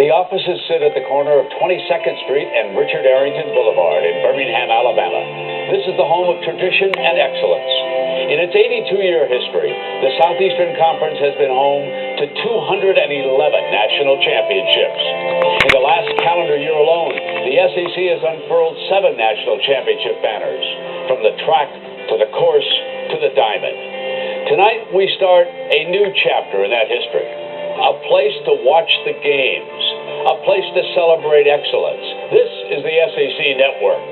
The offices sit at the corner of 22nd Street and Richard Arrington Boulevard in Birmingham, Alabama. This is the home of tradition and excellence. In its 82-year history, the Southeastern Conference has been home to 211 national championships. In the last calendar year alone, the SEC has unfurled 7 national championship banners, from the track to the course to the diamond. Tonight, we start a new chapter in that history. A place to watch the games. A place to celebrate excellence. This is the SEC Network.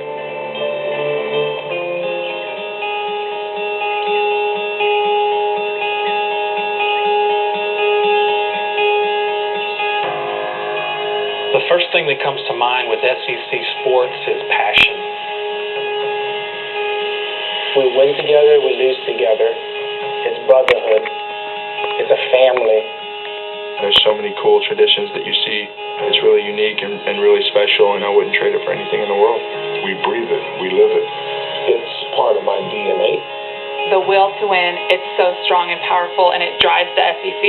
The first thing that comes to mind with SEC sports is passion. We win together, we lose together. It's brotherhood. It's a family. There's so many cool traditions that you see. It's really unique and really special, and I wouldn't trade it for anything in the world. We breathe it. We live it. It's part of my DNA. The will to win, it's so strong and powerful, and it drives the SEC.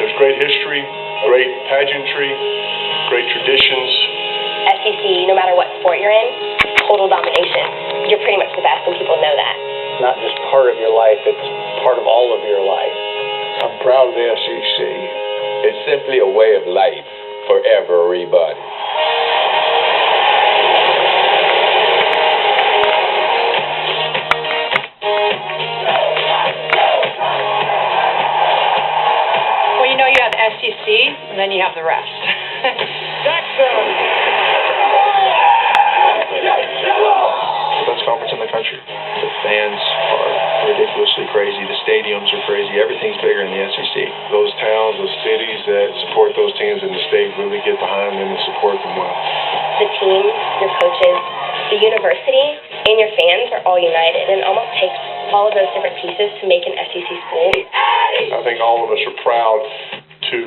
There's great history, great pageantry, great traditions. SEC, no matter what sport you're in, total domination. You're pretty much the best, and people know that. It's not just part of your life, it's part of all of your life. I'm proud of the SEC. It's simply a way of life for everybody. Well, you know you have the SEC, and then you have the rest. The best conference in the country. The fans are ridiculously crazy. The stadiums are crazy. Everything's bigger in the SEC. Those towns, those cities that support those teams in the state really get behind them and support them well. The team, your coaches, the university, and your fans are all united, and it almost takes all of those different pieces to make an SEC school. I think all of us are proud to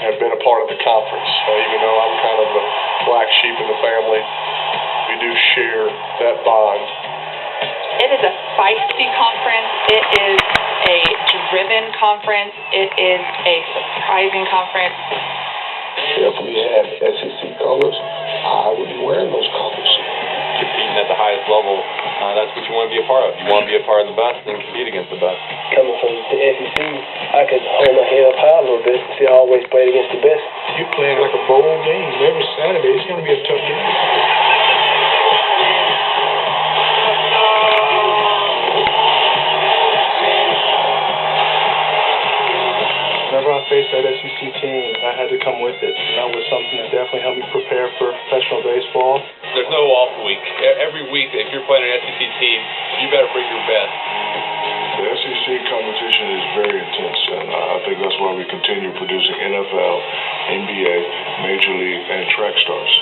have been a part of the conference. Even though I'm kind of the black sheep in the family, we do share that bond. It is a feisty conference. It is a driven conference. It is a surprising conference. If we had SEC colors, I would be wearing those colors. Competing at the highest level, that's what you want to be a part of. You want to be a part of the best and compete against the best. Coming from the SEC, I could hold my head up high a little bit and see I always played against the best. You're playing like a bowl game every Saturday. It's going to be a tough game. Whenever I faced that SEC team, I had to come with it, and that was something that definitely helped me prepare for professional baseball. There's no off week. Every week, if you're playing an SEC team, you better bring your best. The SEC competition is very intense, and I think that's why we continue producing NFL, NBA, Major League, and track stars.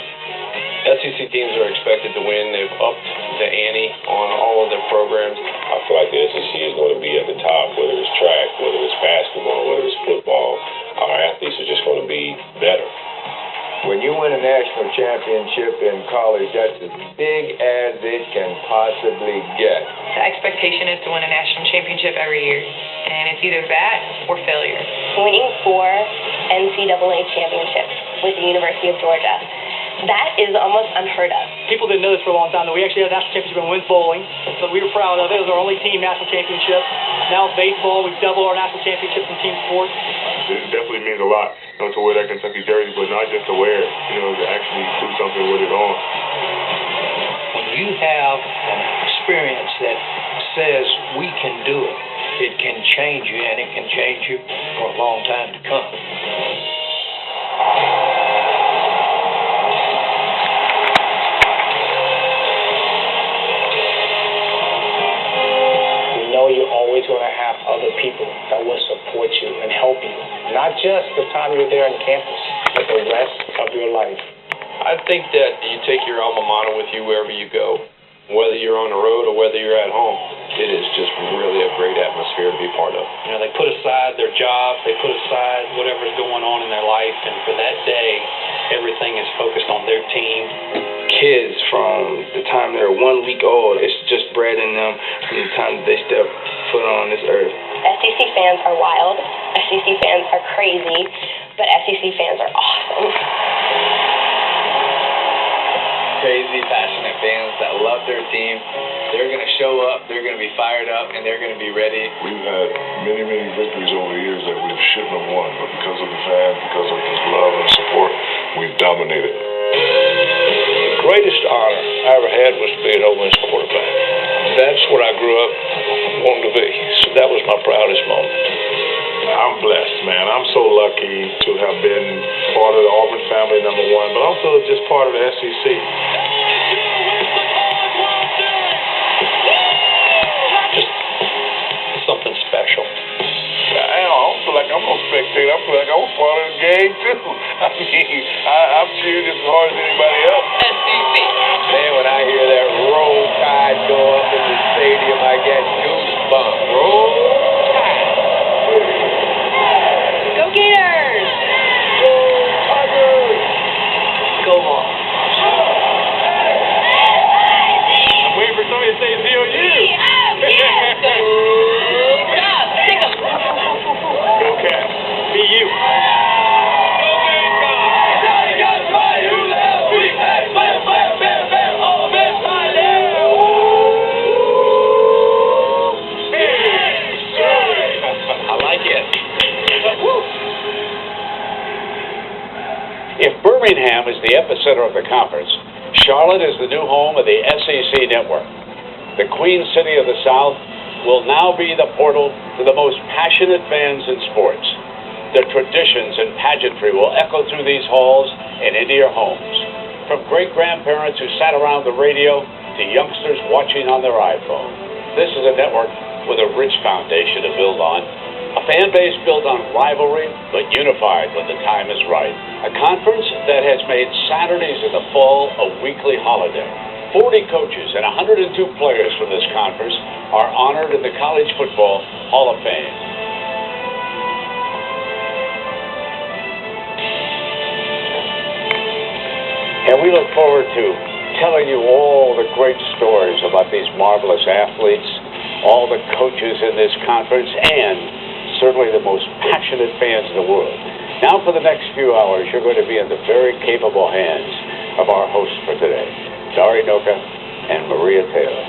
SEC teams are expected to win. They've upped the ante on all of their programs. I feel like the SEC is going to be at the top, whether it's track, whether it's basketball, whether it's football. Our athletes are just going to be better. When you win a national championship in college, that's as big as it can possibly get. The expectation is to win a national championship every year, and it's either that or failure. Winning 4 NCAA championships with the University of Georgia, that is almost unheard of. People didn't know this for a long time, that we actually had a national championship in women's bowling, so we were proud of it. It was our only team national championship. Now it's baseball. We've doubled our national championships in team sports. It definitely means a lot, to wear that Kentucky jersey, but not just to wear it, to actually do something with it on. When you have an experience that says we can do it, it can change you, and it can change you for a long time to come. You're always going to have other people that will support you and help you. Not just the time you're there on campus, but the rest of your life. I think that you take your alma mater with you wherever you go, whether you're on the road or whether you're at home. It is just really a great atmosphere to be part of. You know, they put aside their jobs, they put aside whatever's going on in their life, and for that day, everything is focused on their team. Kids from the time they're 1 week old, it's just bred in them from the time that they step foot on this earth. SEC fans are wild. SEC fans are crazy. but SEC fans are awesome. Crazy, passionate fans that love their team. They're going to show up, they're going to be fired up, and they're going to be ready. We've had many, many victories over the years that we shouldn't have won, but because of the fans, because of his love and support, we've dominated. The greatest honor I ever had was to be an Ole Miss quarterback. That's what I grew up wanting to be. So that was my proudest moment. I'm blessed, man. I'm so lucky to have been part of the Auburn family, number one, but also just part of the SEC. Just something special. I don't feel like I'm going to spectate. I feel like I was part of the game, too. I mean, I'm cheering as hard as anybody else. SEC. Man, when I hear that roll tide go up in the stadium, I get goosebumps. Roll tide. Go Gators! Go Tigers! Go on. I'm waiting for somebody to say ZOU. Stop! Take them! Go Cats. Be you. If Birmingham is the epicenter of the conference, Charlotte is the new home of the SEC network. The Queen City of the South will now be the portal to the most passionate fans in sports. The traditions and pageantry will echo through these halls and into your homes. From great-grandparents who sat around the radio to youngsters watching on their iPhone. This is a network with a rich foundation to build on. A fan base built on rivalry, but unified when the time is right. A conference that has made Saturdays in the fall a weekly holiday. 40 coaches and 102 players from this conference are honored in the College Football Hall of Fame. And we look forward to telling you all the great stories about these marvelous athletes, all the coaches in this conference, and certainly the most passionate fans in the world. Now for the next few hours, you're going to be in the very capable hands of our hosts for today, Dari Noka and Maria Taylor.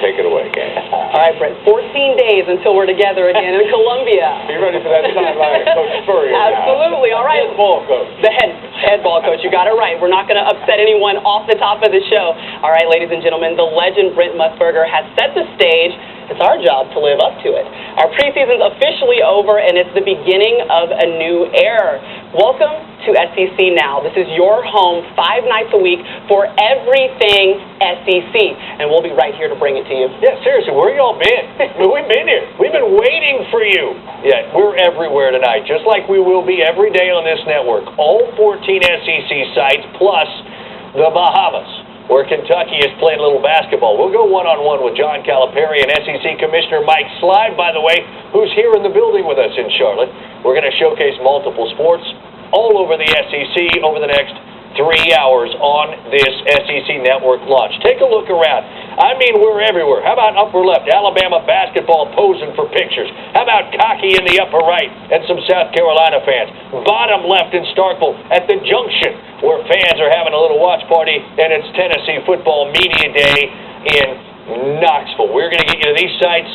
Take it away, gang. All right, Brent, 14 days until we're together again in Columbia. Are you ready for that sideline, Coach Spurrier? Absolutely, all right. Head ball coach. The head ball coach, you got it right. We're not going to upset anyone off the top of the show. All right, ladies and gentlemen, the legend Brent Musburger has set the stage. It's our job to live up to it. Our preseason's officially over, and it's the beginning of a new era. Welcome to SEC Now. This is your home 5 nights a week for everything SEC, and we'll be right here to bring it to you. Yeah, seriously, where y'all been? We've been here. We've been waiting for you. Yeah, we're everywhere tonight, just like we will be every day on this network. All 14 SEC sites, plus the Bahamas, where Kentucky is playing a little basketball. We'll go one-on-one with John Calipari and SEC Commissioner Mike Slide, by the way, who's here in the building with us in Charlotte. We're going to showcase multiple sports all over the SEC over the next 3 hours on this SEC Network launch. Take a look around. I mean, we're everywhere. How about upper left, Alabama basketball posing for pictures? How about Cocky in the upper right and some South Carolina fans? Bottom left in Starkville at the Junction, where fans are having a little watch party, and it's Tennessee Football Media Day in Knoxville. We're going to get you to these sites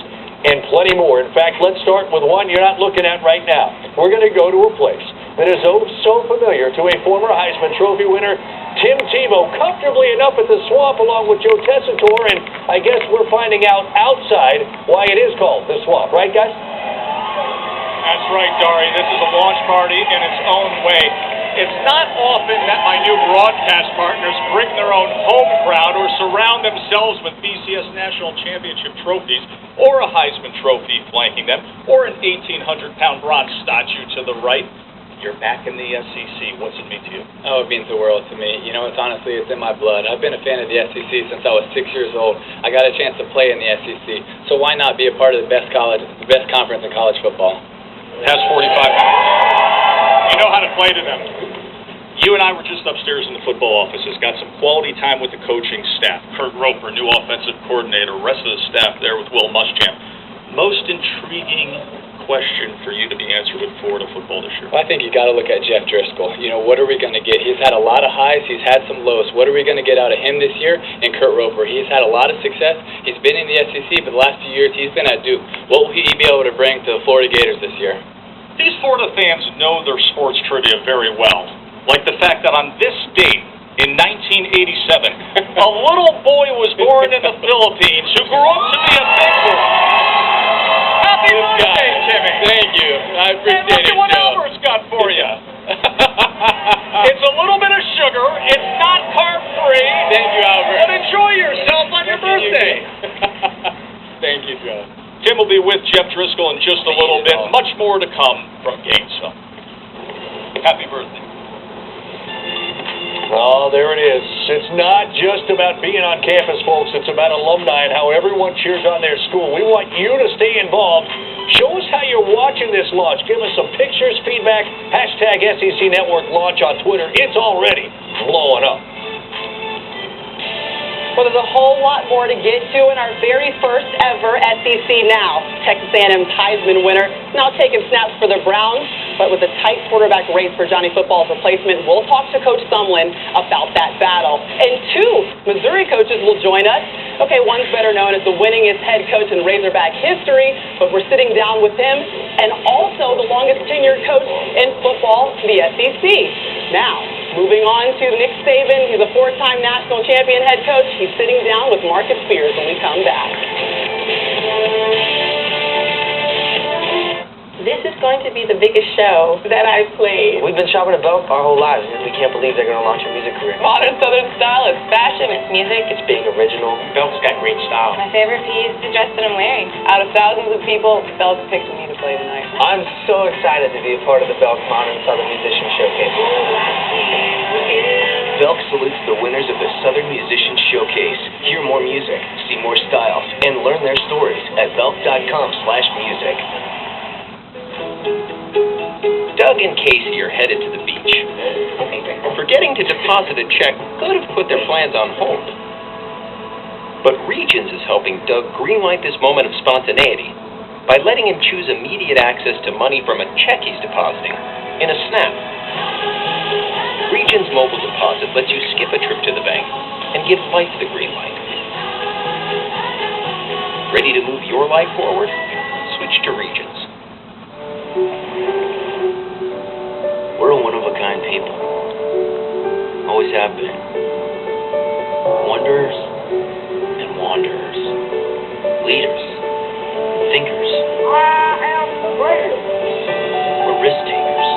and plenty more. In fact, let's start with one you're not looking at right now. We're going to go to a place that is oh so familiar to a former Heisman Trophy winner, Tim Tebow, comfortably enough at the Swamp along with Joe Tessitore, and I guess we're finding out outside why it is called the Swamp. Right, guys? That's right, Dari. This is a launch party in its own way. It's not often that my new broadcast partners bring their own home crowd or surround themselves with BCS National Championship trophies or a Heisman Trophy flanking them or an 1,800-pound bronze statue to the right. You're back in the SEC. What's it mean to you? Oh, it means the world to me. You know, it's honestly, it's in my blood. I've been a fan of the SEC since I was 6 years old. I got a chance to play in the SEC, so why not be a part of the best conference in college football? Has 45 minutes. You know how to play to them. You and I were just upstairs in the football offices, got some quality time with the coaching staff. Kurt Roper, new offensive coordinator, rest of the staff there with Will Muschamp. Most intriguing question for you to be answered with Florida football this year? Well, I think you got to look at Jeff Driscoll. What are we going to get? He's had a lot of highs. He's had some lows. What are we going to get out of him this year? And Kurt Roper, he's had a lot of success. He's been in the SEC for the last few years. He's been at Duke. What will he be able to bring to the Florida Gators this year? These Florida fans know their sports trivia very well. Like the fact that on this date, in 1987, a little boy was born in the Philippines who grew up to be a big boy. Happy birthday, Timmy! Thank you. I appreciate it, Look at what Joe. Albert's got for you. It's a little bit of sugar. It's not carb-free. Thank you, Albert. But enjoy yourself on your birthday. Thank you, Joe. Tim will be with Jeff Driscoll in just a little bit. Much more to come from Gainesville. Happy birthday. Oh, there it is. It's not just about being on campus, folks. It's about alumni and how everyone cheers on their school. We want you to stay involved. Show us how you're watching this launch. Give us some pictures, feedback. Hashtag SEC Network launch on Twitter. It's already blowing up. Well, there's a whole lot more to get to in our very first ever SEC Now. Texas A&M Heisman winner now taking snaps for the Browns, but with a tight quarterback race for Johnny Football's replacement, we'll talk to Coach Sumlin about that battle. And 2 Missouri coaches will join us. Okay, one's better known as the winningest head coach in Razorback history, but we're sitting down with him, and also the longest tenured coach in football, the SEC. Now, moving on to Nick Saban. He's a 4-time national champion head coach. He's sitting down with Marcus Spears when we come back. This is going to be the biggest show that I've played. We've been shopping at Belk our whole lives, and we can't believe they're going to launch a music career. Modern Southern style, it's fashion, it's music. It's being original. Belk's got great style. My favorite piece is the dress that I'm wearing. Out of thousands of people, Belk picked me to play tonight. I'm so excited to be a part of the Belk Modern Southern Musician Showcase. Belk salutes the winners of the Southern Musicians Showcase. Hear more music, see more styles, and learn their stories at belk.com/music. Doug and Casey are headed to the beach. Forgetting to deposit a check could have put their plans on hold. But Regions is helping Doug greenlight this moment of spontaneity by letting him choose immediate access to money from a check he's depositing in a snap. Regions Mobile Deposit lets you skip a trip to the bank and gives life the green light. Ready to move your life forward? Switch to Regions. We're a one-of-a-kind people. Always have been. Wonders and wanderers. Leaders and thinkers. We're risk-takers.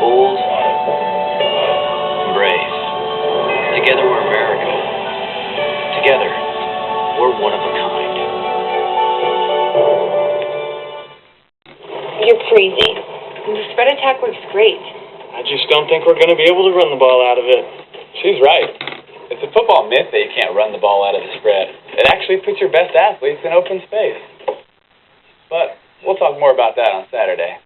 Bold and brave. Together we're America. Together, we're one of a kind. You're crazy. The spread attack works great. I just don't think we're going to be able to run the ball out of it. She's right. It's a football myth that you can't run the ball out of the spread. It actually puts your best athletes in open space. But we'll talk more about that on Saturday.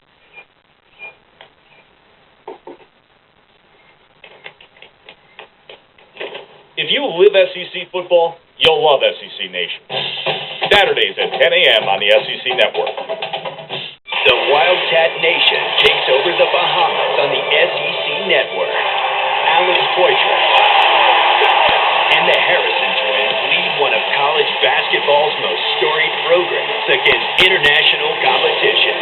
If you live SEC football, you'll love SEC Nation. Saturdays at 10 a.m. on the SEC Network. The Wildcat Nation takes over the Bahamas on the SEC Network. Alex Poitras and the Harrison twins lead one of college basketball's most storied programs against international competition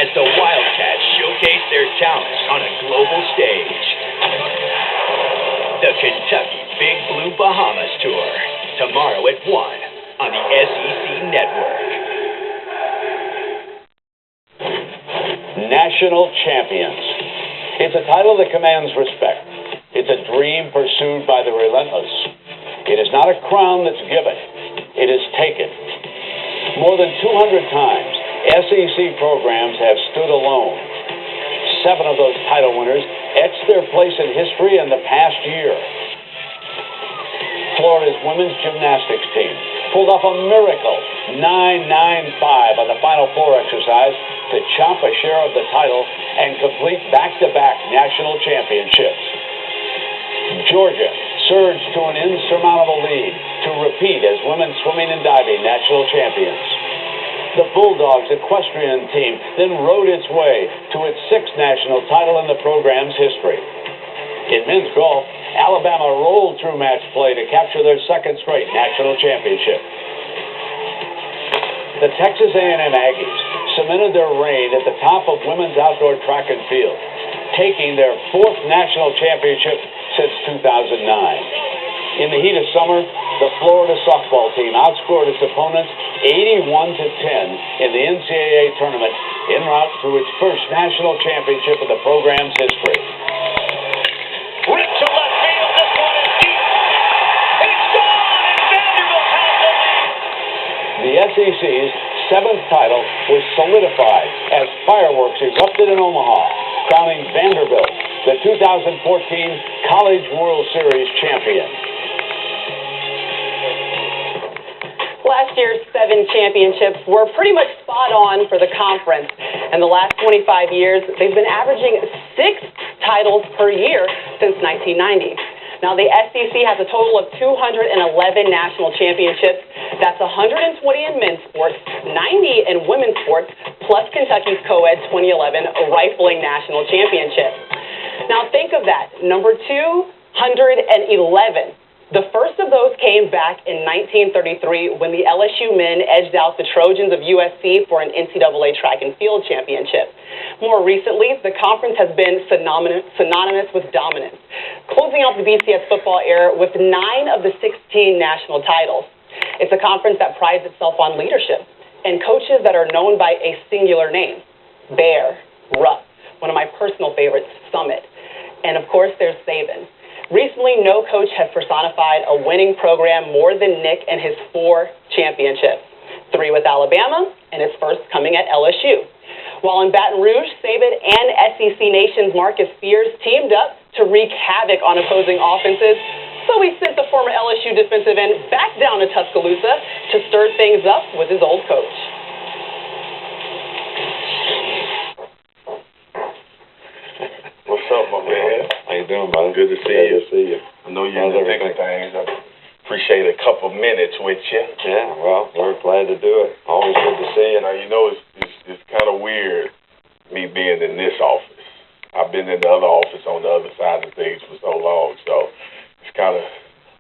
as the Wildcats showcase their talents on a global stage. The Kentucky Big Blue Bahamas Tour, tomorrow at 1 on the SEC Network. National champions. It's a title that commands respect. It's a dream pursued by the relentless. It is not a crown that's given. It is taken. More than 200 times, SEC programs have stood alone. 7 of those title winners etched their place in history in the past year. Florida's women's gymnastics team pulled off a miracle 9-9-5 on the Final Four exercise to chomp a share of the title and complete back-to-back national championships. Georgia surged to an insurmountable lead to repeat as women's swimming and diving national champions. The Bulldogs equestrian team then rode its way to its 6th national title in the program's history. In men's golf, Alabama rolled through match play to capture their 2nd straight national championship. The Texas A&M Aggies cemented their reign at the top of women's outdoor track and field, taking their 4th national championship since 2009. In the heat of summer, the Florida softball team outscored its opponents 81-10 in the NCAA tournament en route to its first national championship in the program's history. Ripped to left field. This one is deep. It's gone, and Vanderbilt has the lead. The SEC's 7th title was solidified as fireworks erupted in Omaha, crowning Vanderbilt the 2014 College World Series champion. Last year's 7 championships were pretty much spot on for the conference. In the last 25 years, they've been averaging 6 titles per year since 1990. Now, the SEC has a total of 211 national championships. That's 120 in men's sports, 90 in women's sports, plus Kentucky's co-ed 2011 rifling national championship. Now, think of that. Number 211. The first of those came back in 1933 when the LSU men edged out the Trojans of USC for an NCAA track and field championship. More recently, the conference has been synonymous with dominance, closing out the BCS football era with 9 of the 16 national titles. It's a conference that prides itself on leadership and coaches that are known by a singular name: Bear, Rupp, one of my personal favorites, Summit, and of course there's Saban. Recently, no coach has personified a winning program more than Nick and his 4 championships, 3 with Alabama and his first coming at LSU. While in Baton Rouge, Saban and SEC Nation's Marcus Spears teamed up to wreak havoc on opposing offenses, so he sent the former LSU defensive end back down to Tuscaloosa to stir things up with his old coach. What's up, my man? How you doing, buddy? Good to see you. Good to see you. I know you're in the thick of things. I appreciate a couple minutes with you. Yeah, well, we're glad to do it. Always good to see you. Now, you know, it's kind of weird, me being in this office. I've been in the other office on the other side of things for so long, so it's kind of...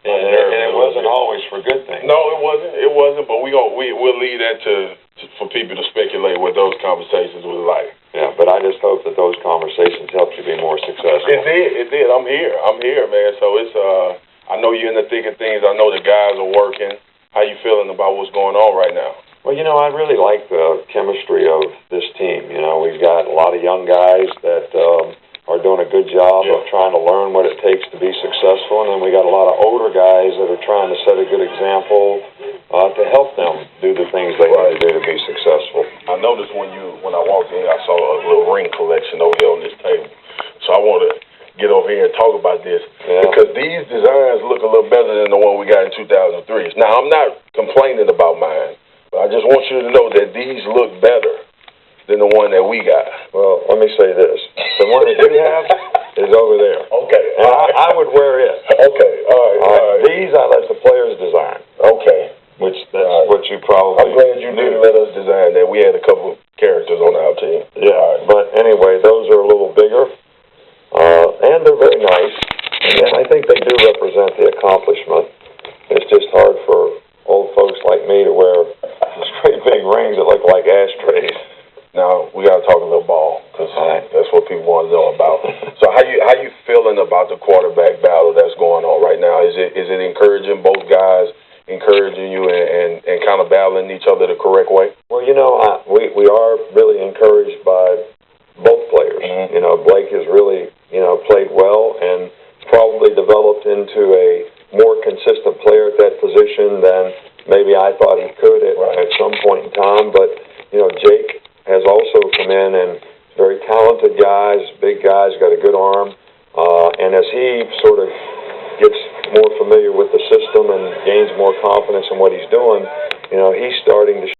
Yeah, and it wasn't always for good things. No, it wasn't. It wasn't, but we'll leave that for people to speculate what those conversations were like. Yeah, but I just hope that those conversations help you be more successful. It did. I'm here, man. So it's I know you're in the thick of things. I know the guys are working. How you feeling about what's going on right now? Well, you know, I really like the chemistry of this team. You know, we've got a lot of young guys that are doing a good job of trying to learn what it takes to be successful, and then we got a lot of older guys that are trying to set a good example to help them do the things they need to do to be successful. I noticed when I walked in, I saw a little ring collection over here on this table. So I want to get over here and talk about this because these designs look a little better than the one we got in 2003. Now, I'm not complaining about mine, but I just want you to know that these look better than the one that we got. Well, let me say this. The one that you have is over there. Okay. And I would wear it. Okay. All right. These I let the players design. Okay. Which that's what you probably... I'm glad you didn't let us design that. We had a couple characters on our team. Yeah, but anyway, those are a little bigger, and they're very nice, and I think they do represent the accomplishment. It's just hard for old folks like me to wear these great big rings that look like ashtrays. Now, we got to talk a little ball, because that's what people want to know about. So how you feeling about the quarterback battle that's going on right now? Is it encouraging both guys, encouraging you and kind of battling each other the correct way? Well, you know, we are really encouraged by both players. Mm-hmm. You know, Blake has really, played well and probably developed into a more consistent player at that position than maybe I thought he could at some point in time. But, Jake has also come in and very talented guys, big guys, got a good arm. And as he sort of gets more familiar with the system and gains more confidence in what he's doing, he's starting to